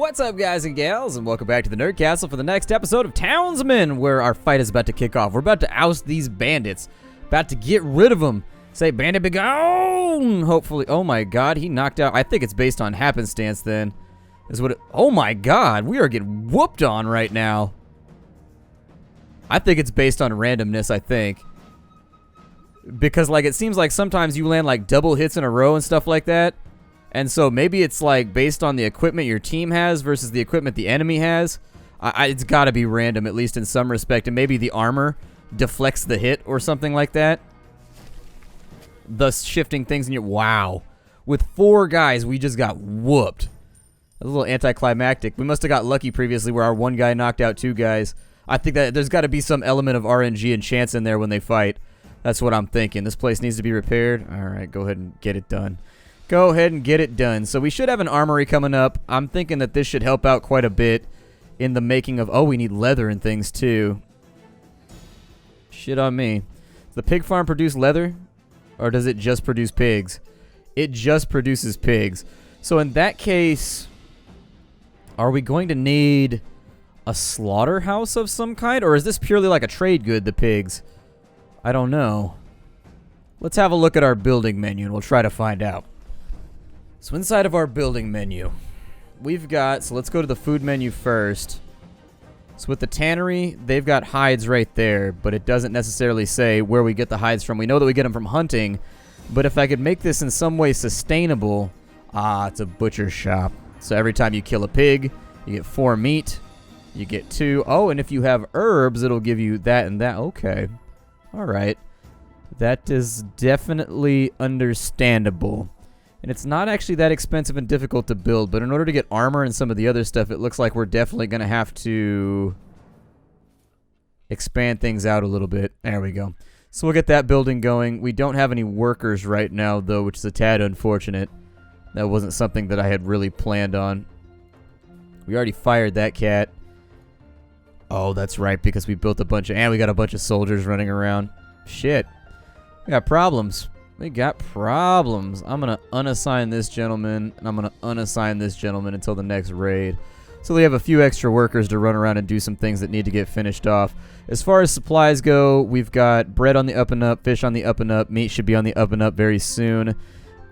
What's up, guys and gals, and welcome back to the Nerd Castle for the next episode of Townsmen, where our fight is about to kick off. We're about to oust these bandits, about to get rid of them. Say, bandit be gone! Hopefully. Oh my god, he knocked out. I think it's based on happenstance then. Is what it, oh my god, we are getting whooped on right now. I think it's based on randomness, I think. Because, like, it seems like sometimes you land, like, double hits in a row and stuff like that. And so maybe it's like based on the equipment your team has versus the equipment the enemy has. It's got to be random, at least in some respect. And maybe the armor deflects the hit or something like that. Thus shifting things in your... Wow. With 4 guys, we just got whooped. A little anticlimactic. We must have got lucky previously where our 1 guy knocked out 2 guys. I think that there's got to be some element of RNG and chance in there when they fight. That's what I'm thinking. This place needs to be repaired. All right, go ahead and get it done. Go ahead and get it done. So we should have an armory coming up. I'm thinking that this should help out quite a bit in the making of... Oh, we need leather and things too. Shit on me. Does the pig farm produce leather? Or does it just produce pigs? It just produces pigs. So in that case, are we going to need a slaughterhouse of some kind? Or is this purely like a trade good, the pigs? I don't know. Let's have a look at our building menu and we'll try to find out. So inside of our building menu, we've got, so let's go to the food menu first. So with the tannery, they've got hides right there, but it doesn't necessarily say where we get the hides from. We know that we get them from hunting, but if I could make this in some way sustainable, it's a butcher shop. So every time you kill a pig, you get 4 meat, you get 2. Oh, and if you have herbs, it'll give you that and that. Okay. All right. That is definitely understandable. And it's not actually that expensive and difficult to build, but in order to get armor and some of the other stuff, it looks like we're definitely going to have to expand things out a little bit. There we go. So we'll get that building going. We don't have any workers right now, though, which is a tad unfortunate. That wasn't something that I had really planned on. We already fired that cat. Oh, that's right, because we built a bunch of... And we got a bunch of soldiers running around. Shit. We got problems. We got problems. I'm going to unassign this gentleman, and I'm going to unassign this gentleman until the next raid. So we have a few extra workers to run around and do some things that need to get finished off. As far as supplies go, we've got bread on the up and up, fish on the up and up, meat should be on the up and up very soon.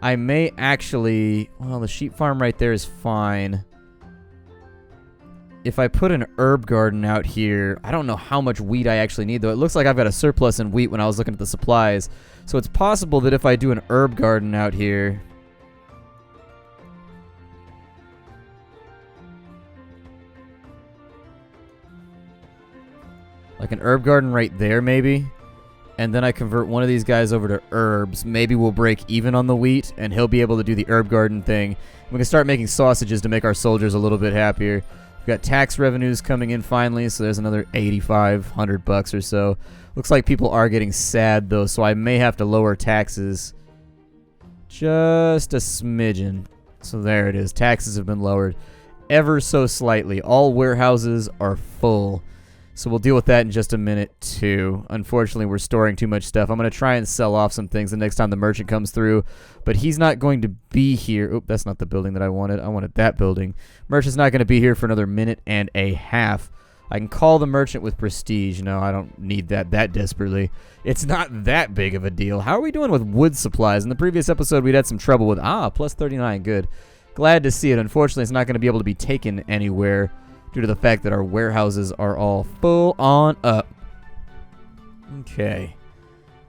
I may actually... Well, the sheep farm right there is fine. If I put an herb garden out here, I don't know how much wheat I actually need, though. It looks like I've got a surplus in wheat when I was looking at the supplies. So it's possible that if I do an herb garden out here... Like an herb garden right there, maybe? And then I convert one of these guys over to herbs. Maybe we'll break even on the wheat, and he'll be able to do the herb garden thing. We can start making sausages to make our soldiers a little bit happier. We've got tax revenues coming in finally, so there's another $8,500 or so. Looks like people are getting sad, though, so I may have to lower taxes just a smidgen. So there it is. Taxes have been lowered ever so slightly. All warehouses are full. So we'll deal with that in just a minute, too. Unfortunately, we're storing too much stuff. I'm going to try and sell off some things the next time the merchant comes through. But he's not going to be here. Oop, that's not the building that I wanted. I wanted that building. Merchant's not going to be here for another minute and a half. I can call the merchant with prestige. No, I don't need that desperately. It's not that big of a deal. How are we doing with wood supplies? In the previous episode, we'd had some trouble with... plus 39. Good. Glad to see it. Unfortunately, it's not going to be able to be taken anywhere, due to the fact that our warehouses are all full on up. Okay.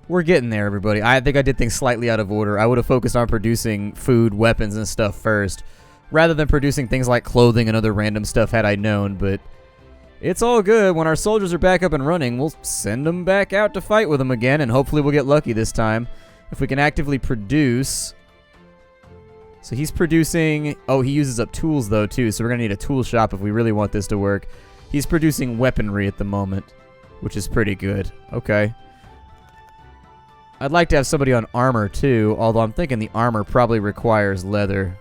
We're getting there, everybody. I think I did things slightly out of order. I would have focused on producing food, weapons, and stuff first, rather than producing things like clothing and other random stuff had I known, but it's all good. When our soldiers are back up and running, we'll send them back out to fight with them again, and hopefully we'll get lucky this time. If we can actively produce... So he's producing... Oh, he uses up tools, though, too. So we're going to need a tool shop if we really want this to work. He's producing weaponry at the moment, which is pretty good. Okay. I'd like to have somebody on armor, too, although I'm thinking the armor probably requires leather.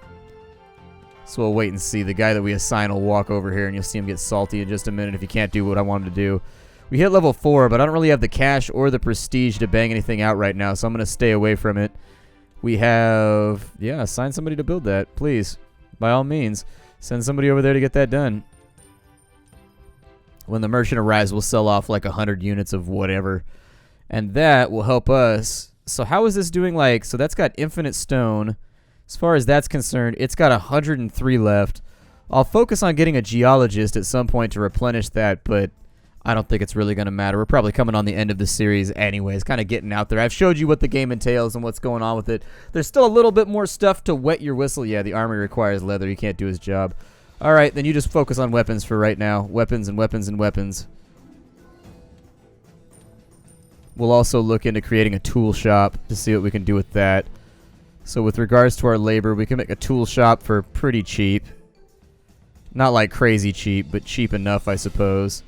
So we'll wait and see. The guy that we assign will walk over here, and you'll see him get salty in just a minute if he can't do what I want him to do. We hit level 4, but I don't really have the cash or the prestige to bang anything out right now, so I'm going to stay away from it. We have... Yeah, assign somebody to build that, please. By all means. Send somebody over there to get that done. When the merchant arrives, we'll sell off like 100 units of whatever. And that will help us. So how is this doing? Like, so that's got infinite stone. As far as that's concerned, it's got 103 left. I'll focus on getting a geologist at some point to replenish that, but I don't think it's really going to matter. We're probably coming on the end of the series anyways, kind of getting out there. I've showed you what the game entails and what's going on with it. There's still a little bit more stuff to wet your whistle. Yeah, the armor requires leather. He can't do his job. All right, then you just focus on weapons for right now. Weapons and weapons and weapons. We'll also look into creating a tool shop to see what we can do with that. So with regards to our labor, we can make a tool shop for pretty cheap. Not like crazy cheap, but cheap enough, I suppose.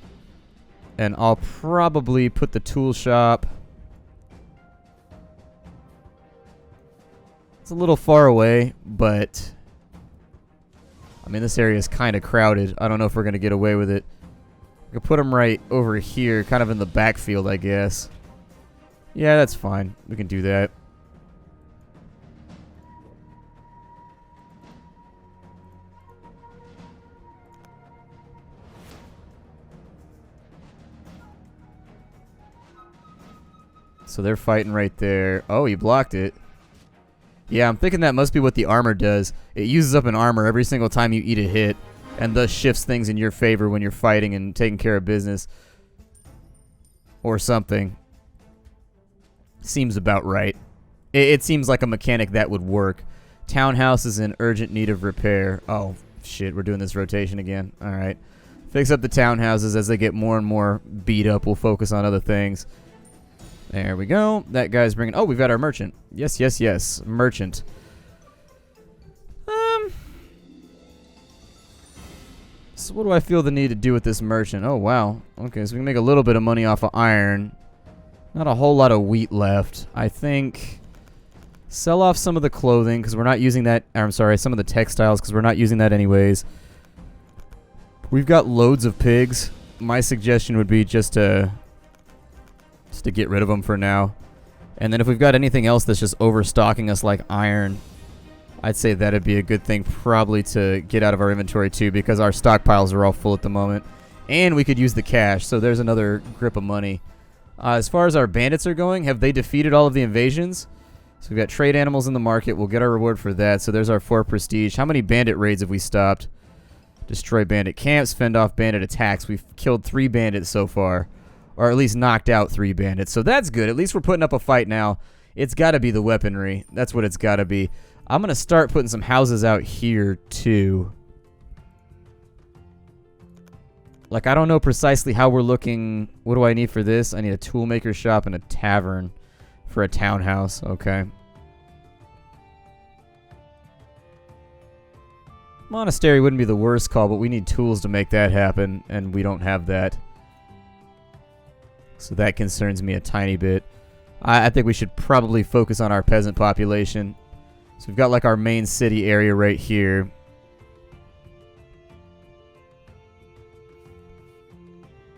And I'll probably put the tool shop... It's a little far away, but... I mean, this area is kind of crowded. I don't know if we're going to get away with it. We can put them right over here, kind of in the backfield, I guess. Yeah, that's fine. We can do that. So they're fighting right there. Oh, he blocked it. Yeah, I'm thinking that must be what the armor does. It uses up an armor every single time you eat a hit, and thus shifts things in your favor when you're fighting and taking care of business. Or something. Seems about right. It seems like a mechanic that would work. Townhouse is in urgent need of repair. Oh, shit, we're doing this rotation again. Alright. Fix up the townhouses as they get more and more beat up. We'll focus on other things. There we go. That guy's bringing... Oh, we've got our merchant. Yes, yes, yes. Merchant. So what do I feel the need to do with this merchant? Oh, wow. Okay, so we can make a little bit of money off of iron. Not a whole lot of wheat left. I think... Sell off some of the clothing, because we're not using that... I'm sorry, some of the textiles, because we're not using that anyways. We've got loads of pigs. My suggestion would be just to get rid of them for now. And then if we've got anything else that's just overstocking us like iron, I'd say that'd be a good thing probably to get out of our inventory too, because our stockpiles are all full at the moment. And we could use the cash, so there's another grip of money. As far as our bandits are going, have they defeated all of the invasions? So we've got trade animals in the market. We'll get our reward for that. So there's our 4 prestige. How many bandit raids have we stopped? Destroy bandit camps, fend off bandit attacks. We've killed 3 bandits so far. Or at least knocked out 3 bandits. So that's good. At least we're putting up a fight now. It's got to be the weaponry. That's what it's got to be. I'm going to start putting some houses out here, too. Like, I don't know precisely how we're looking. What do I need for this? I need a toolmaker shop and a tavern for a townhouse. Okay. Monastery wouldn't be the worst call, but we need tools to make that happen, and we don't have that. So that concerns me a tiny bit. I think we should probably focus on our peasant population. So we've got like our main city area right here.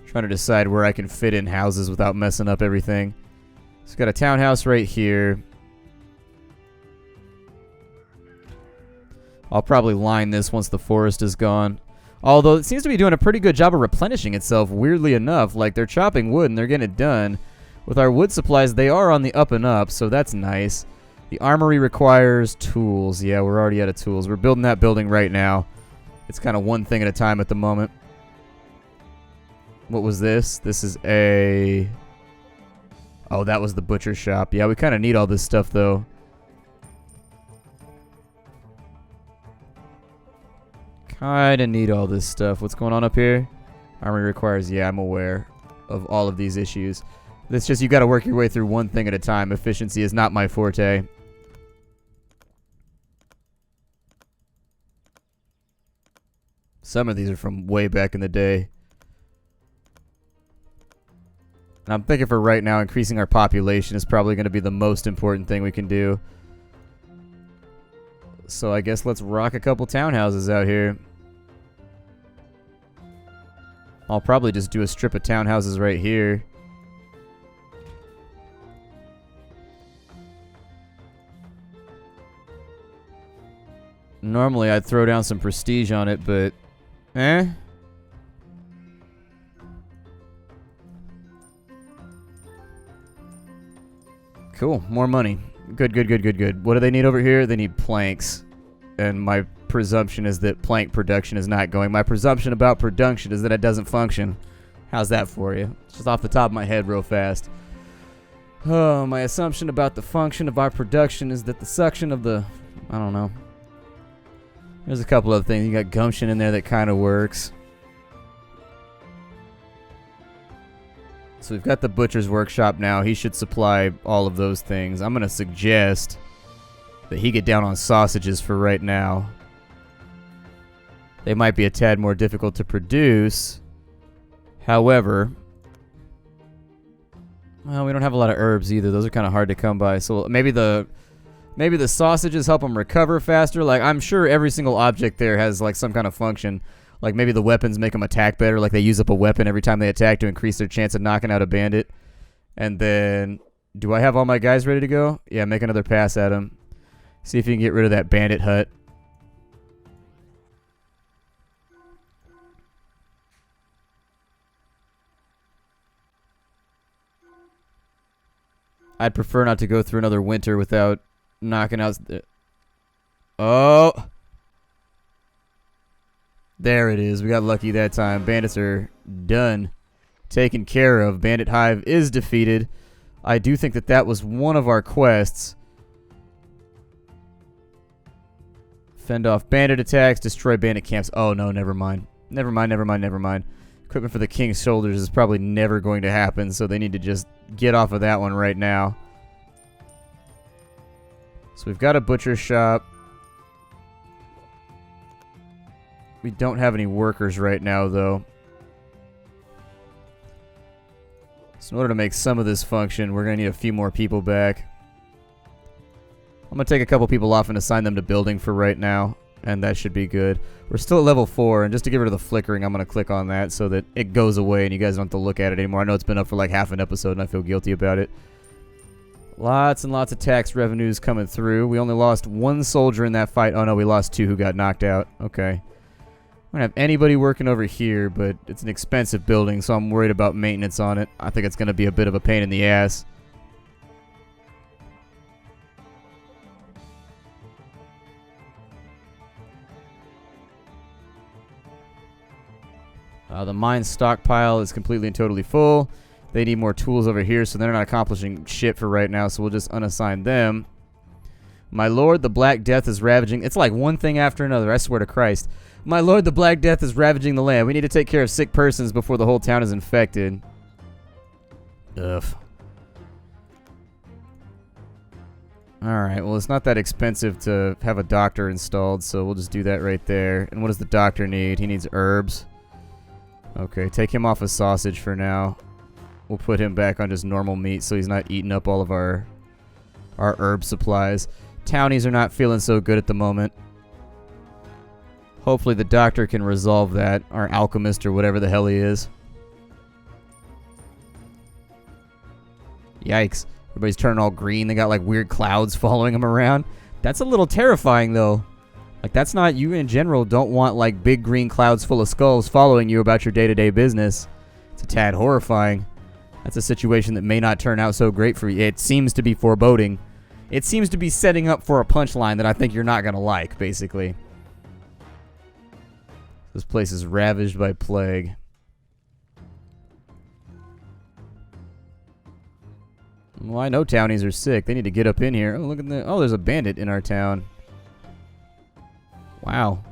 Trying to decide where I can fit in houses without messing up everything. So we've got a townhouse right here. I'll probably line this once the forest is gone. Although it seems to be doing a pretty good job of replenishing itself, weirdly enough. Like, they're chopping wood and they're getting it done. With our wood supplies, they are on the up and up, so that's nice. The armory requires tools. Yeah, we're already out of tools. We're building that building right now. It's kind of one thing at a time at the moment. What was this? This is a... Oh, that was the butcher shop. Yeah, we kind of need all this stuff, though. Kinda need all this stuff. What's going on up here? Armory requires... Yeah, I'm aware of all of these issues. It's just you gotta work your way through one thing at a time. Efficiency is not my forte. Some of these are from way back in the day. And I'm thinking for right now, increasing our population is probably going to be the most important thing we can do. So I guess let's rock a couple townhouses out here. I'll probably just do a strip of townhouses right here. Normally I'd throw down some prestige on it, but... Eh? Cool. More money. Good, good, good, good, good. What do they need over here? They need planks. And my presumption is that plank production is not going. My presumption about production is that it doesn't function. How's that for you? Just off the top of my head real fast. Oh, my assumption about the function of our production is that the suction of the... I don't know. There's a couple other things. You got gumption in there that kind of works. So we've got the butcher's workshop now. He should supply all of those things. I'm going to suggest that he get down on sausages for right now. They might be a tad more difficult to produce. However, well, we don't have a lot of herbs either. Those are kind of hard to come by. So maybe the sausages help them recover faster. Like, I'm sure every single object there has like some kind of function. Like maybe the weapons make them attack better. Like they use up a weapon every time they attack to increase their chance of knocking out a bandit. And then, do I have all my guys ready to go? Yeah, make another pass at him. See if you can get rid of that bandit hut. I'd prefer not to go through another winter without knocking out... Oh! There it is. We got lucky that time. Bandits are done. Taken care of. Bandit Hive is defeated. I do think that that was one of our quests. Fend off bandit attacks. Destroy bandit camps. Oh, no. Never mind. Never mind, never mind, never mind. Equipment for the King's Shoulders is probably never going to happen, so they need to just get off of that one right now. So we've got a butcher shop. We don't have any workers right now, though. So in order to make some of this function, we're going to need a few more people back. I'm going to take a couple people off and assign them to building for right now, and that should be good. We're still at level 4, and just to get rid of the flickering, I'm going to click on that so that it goes away and you guys don't have to look at it anymore. I know it's been up for like half an episode, and I feel guilty about it. Lots and lots of tax revenues coming through. We only lost one soldier in that fight. Oh, no, we lost 2 who got knocked out. Okay. I don't have anybody working over here, but it's an expensive building, so I'm worried about maintenance on it. I think it's going to be a bit of a pain in the ass. The mine stockpile is completely and totally full. They need more tools over here, so they're not accomplishing shit for right now, so we'll just unassign them. My lord, the Black Death is ravaging... It's like one thing after another, I swear to Christ. My lord, the Black Death is ravaging the land. We need to take care of sick persons before the whole town is infected. Ugh. Alright, well, it's not that expensive to have a doctor installed, so we'll just do that right there. And what does the doctor need? He needs herbs. Okay, take him off of sausage for now. We'll put him back on just normal meat so he's not eating up all of our herb supplies. Townies are not feeling so good at the moment. Hopefully the doctor can resolve that. Our alchemist or whatever the hell he is. Yikes. Everybody's turning all green. They got like weird clouds following them around. That's a little terrifying though. Like that's not... You in general don't want like big green clouds full of skulls following you about your day-to-day business. It's a tad horrifying. That's a situation that may not turn out so great for you. It seems to be foreboding. It seems to be setting up for a punchline that I think you're not going to like, basically. This place is ravaged by plague. Well, I know townies are sick. They need to get up in here. Oh, look at the... Oh, there's a bandit in our town. Wow.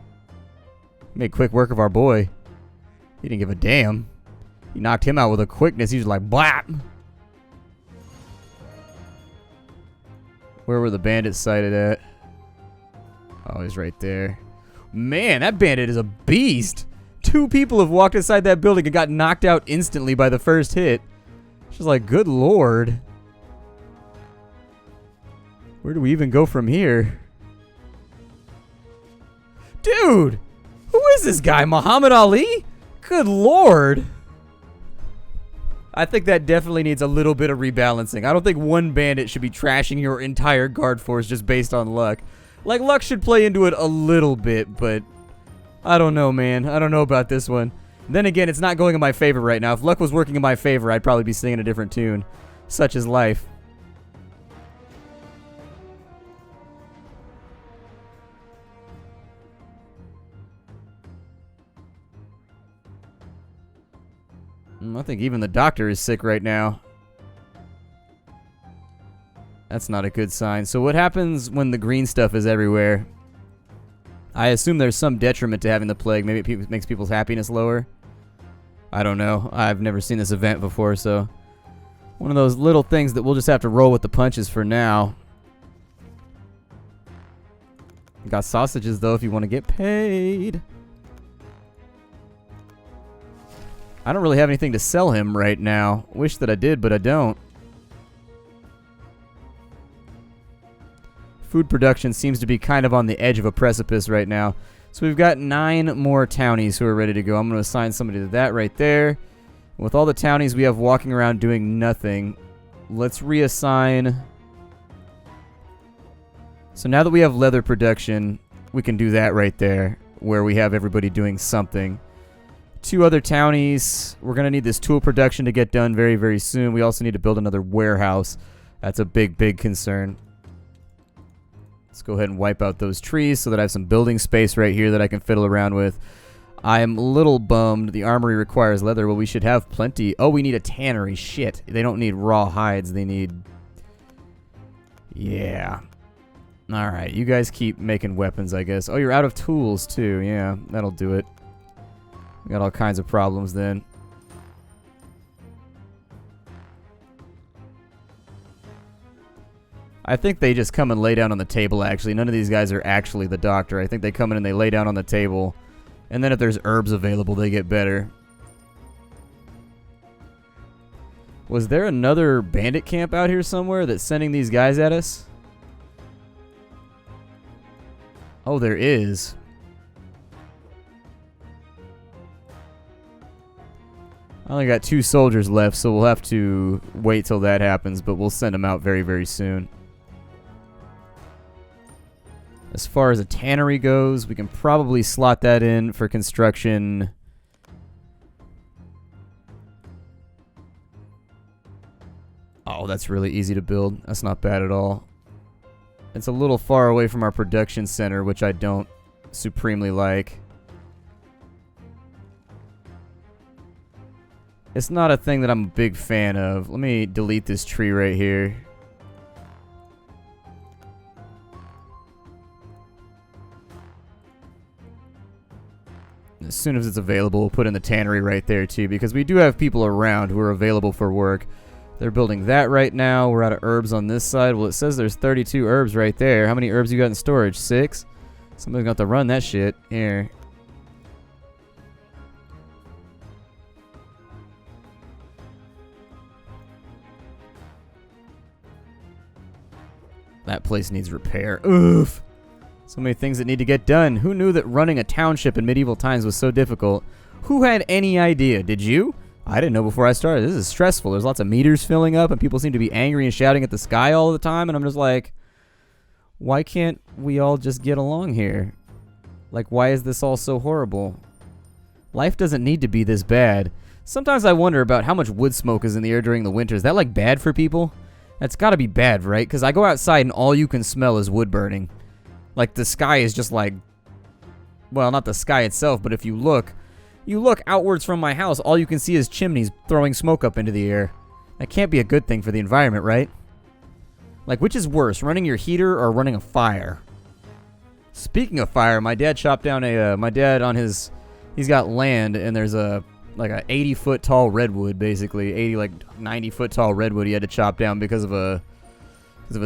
Made quick work of our boy. He didn't give a damn. He knocked him out with a quickness. He was like, blap! Where were the bandits sighted at? Oh, he's right there. Man, that bandit is a beast. 2 people have walked inside that building and got knocked out instantly by the first hit. She's like, good lord. Where do we even go from here? Dude! Who is this guy? Muhammad Ali? Good lord. I think that definitely needs a little bit of rebalancing. I don't think one bandit should be trashing your entire guard force just based on luck. Like, luck should play into it a little bit, but I don't know, man. I don't know about this one. Then again, it's not going in my favor right now. If luck was working in my favor, I'd probably be singing a different tune. Such is life. I think even the doctor is sick right now. That's not a good sign. So what happens when the green stuff is everywhere? I assume there's some detriment to having the plague. Maybe it makes people's happiness lower. I don't know. I've never seen this event before, so one of those little things that we'll just have to roll with the punches for now. Got sausages, though, if you want to get paid. I don't really have anything to sell him right now. Wish that I did, but I don't. Food production seems to be kind of on the edge of a precipice right now. So we've got 9 more townies who are ready to go. I'm going to assign somebody to that right there. With all the townies we have walking around doing nothing, let's reassign. So now that we have leather production, we can do that right there, where we have everybody doing something. 2 other townies. We're going to need this tool production to get done very, very soon. We also need to build another warehouse. That's a big, big concern. Let's go ahead and wipe out those trees so that I have some building space right here that I can fiddle around with. I'm a little bummed. The armory requires leather. Well, we should have plenty. Oh, we need a tannery. Shit. They don't need raw hides. They need... Yeah. Alright, you guys keep making weapons, I guess. Oh, you're out of tools, too. Yeah, that'll do it. We got all kinds of problems then. I think they just come and lay down on the table, actually. None of these guys are actually the doctor. I think they come in and they lay down on the table. And then if there's herbs available, they get better. Was there another bandit camp out here somewhere that's sending these guys at us? Oh, there is. I only got 2 soldiers left, so we'll have to wait till that happens, but we'll send them out very, very soon. As far as a tannery goes, we can probably slot that in for construction. Oh, that's really easy to build. That's not bad at all. It's a little far away from our production center, which I don't supremely like. It's not a thing that I'm a big fan of. Let me delete this tree right here. As soon as it's available, we'll put in the tannery right there too, because we do have people around who are available for work. They're building that right now. We're out of herbs on this side. Well, it says there's 32 herbs right there. How many herbs you got in storage? 6? Somebody's got to run that shit. Here. That place needs repair. Oof. So many things that need to get done. Who knew that running a township in medieval times was so difficult? Who had any idea? Did you? I didn't know before I started. This is stressful. There's lots of meters filling up, and people seem to be angry and shouting at the sky all the time, and I'm just like, why can't we all just get along here? Like, why is this all so horrible? Life doesn't need to be this bad. Sometimes I wonder about how much wood smoke is in the air during the winter. Is that, like, bad for people? That's gotta be bad, right? Because I go outside and all you can smell is wood burning. Like, the sky is just like... Well, not the sky itself, but if you look outwards from my house, all you can see is chimneys throwing smoke up into the air. That can't be a good thing for the environment, right? Like, which is worse, running your heater or running a fire? Speaking of fire, my dad chopped down a... my dad on his... He's got land, and there's a... like a 80-foot tall redwood, basically. 80, like 90-foot tall redwood he had to chop down because of a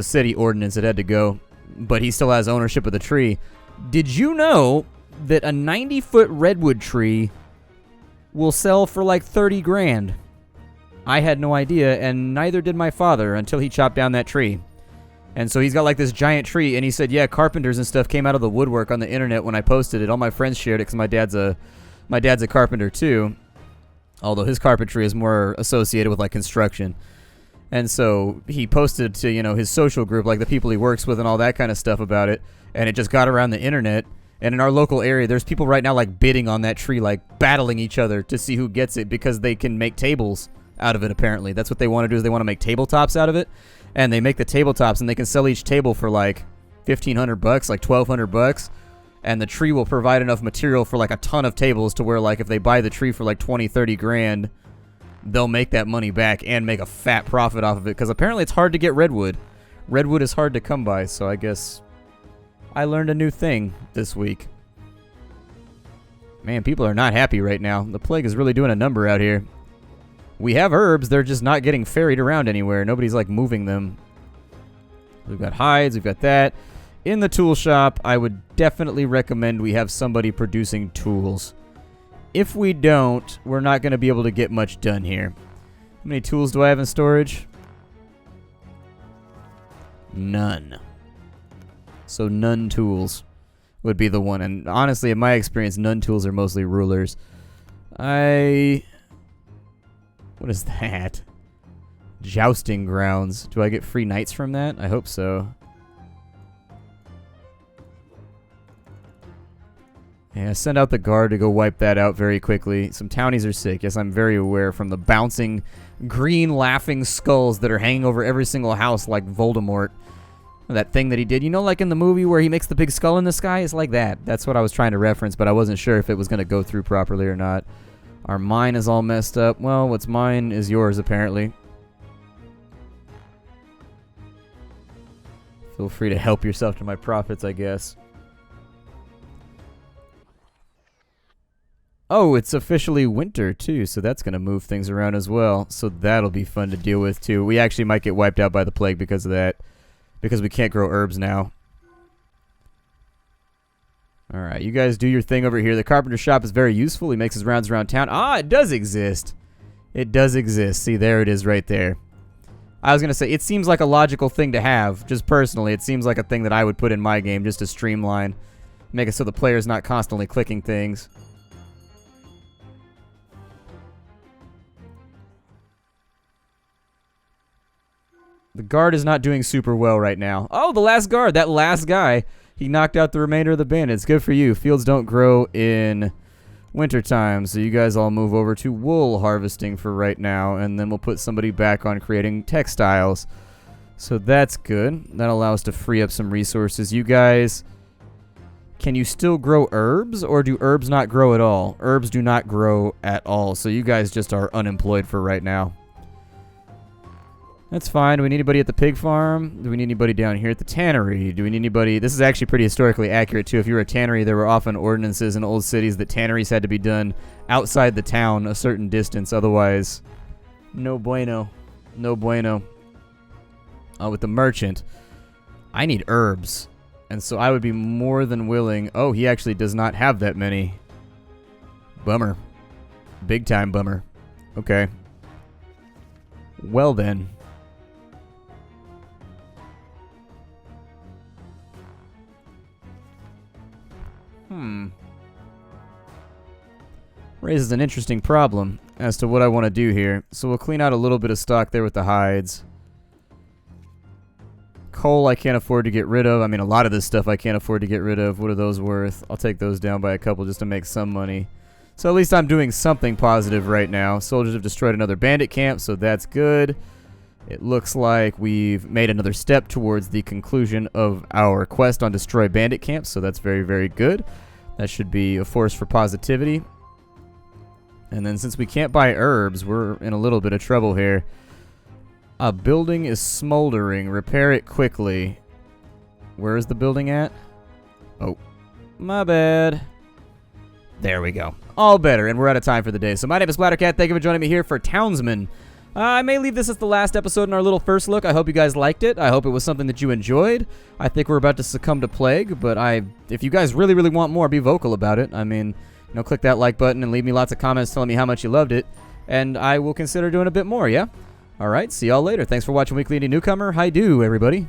city ordinance that had to go. But he still has ownership of the tree. Did you know that a 90-foot redwood tree will sell for like 30 grand? I had no idea, and neither did my father until he chopped down that tree. And so he's got like this giant tree, and he said, yeah, carpenters and stuff came out of the woodwork on the internet when I posted it. All my friends shared it because my dad's a carpenter too. Although his carpentry is more associated with like construction. And so he posted to, his social group, like the people he works with and all that kind of stuff about it. And it just got around the internet. And in our local area, there's people right now like bidding on that tree, like battling each other to see who gets it because they can make tables out of it, apparently. That's what they want to do, is they want to make tabletops out of it. And they make the tabletops and they can sell each table for like $1,500, like $1,200. And the tree will provide enough material for like a ton of tables to where like if they buy the tree for like 20, 30 grand, they'll make that money back and make a fat profit off of it. Because apparently it's hard to get redwood. Redwood is hard to come by, so I guess I learned a new thing this week. Man, people are not happy right now. The plague is really doing a number out here. We have herbs, they're just not getting ferried around anywhere. Nobody's like moving them. We've got hides, we've got that. In the tool shop, I would definitely recommend we have somebody producing tools. If we don't, we're not going to be able to get much done here. How many tools do I have in storage? None. So none tools would be the one. And honestly, in my experience, none tools are mostly rulers. What is that? Jousting grounds. Do I get free knights from that? I hope so. Yeah, send out the guard to go wipe that out very quickly. Some townies are sick. Yes, I'm very aware from the bouncing green laughing skulls that are hanging over every single house like Voldemort. That thing that he did. You know, like in the movie where he makes the big skull in the sky? It's like that. That's what I was trying to reference, but I wasn't sure if it was going to go through properly or not. Our mine is all messed up. Well, what's mine is yours, apparently. Feel free to help yourself to my profits, I guess. Oh, it's officially winter, too, so that's going to move things around as well. So that'll be fun to deal with, too. We actually might get wiped out by the plague because of that. Because we can't grow herbs now. Alright, you guys do your thing over here. The carpenter shop is very useful. He makes his rounds around town. Ah, it does exist. It does exist. See, there it is right there. I was going to say, it seems like a logical thing to have. Just personally, it seems like a thing that I would put in my game just to streamline. Make it so the player's not constantly clicking things. The guard is not doing super well right now. Oh, the last guard. That last guy. He knocked out the remainder of the bandits. Good for you. Fields don't grow in wintertime, so you guys all move over to wool harvesting for right now, and then we'll put somebody back on creating textiles. So that's good. That'll allow us to free up some resources. You guys, can you still grow herbs, or do herbs not grow at all? Herbs do not grow at all, so you guys just are unemployed for right now. That's fine. Do we need anybody at the pig farm? Do we need anybody down here at the tannery? Do we need anybody? This is actually pretty historically accurate, too. If you were a tannery, there were often ordinances in old cities that tanneries had to be done outside the town a certain distance. Otherwise, no bueno. No bueno. With the merchant, I need herbs. And so I would be more than willing. Oh, he actually does not have that many. Bummer. Big time bummer. Okay. Well then. Raises an interesting problem as to what I want to do here. So we'll clean out a little bit of stock there with the hides. Coal I can't afford to get rid of. I mean, a lot of this stuff I can't afford to get rid of. What are those worth? I'll take those down by a couple just to make some money. So at least I'm doing something positive right now. Soldiers have destroyed another bandit camp, so that's good. It looks like we've made another step towards the conclusion of our quest on Destroy Bandit Camp, so that's very, very good. That should be a force for positivity. And then since we can't buy herbs, we're in a little bit of trouble here. A building is smoldering. Repair it quickly. Where is the building at? Oh, my bad. There we go. All better, and we're out of time for the day. So my name is Splattercat. Thank you for joining me here for Townsmen. I may leave this as the last episode in our little first look. I hope you guys liked it. I hope it was something that you enjoyed. I think we're about to succumb to plague, but if you guys really, really want more, be vocal about it. I mean, click that like button and leave me lots of comments telling me how much you loved it, and I will consider doing a bit more, yeah? All right, see y'all later. Thanks for watching Weekly Indie Newcomer. Hi-do, everybody.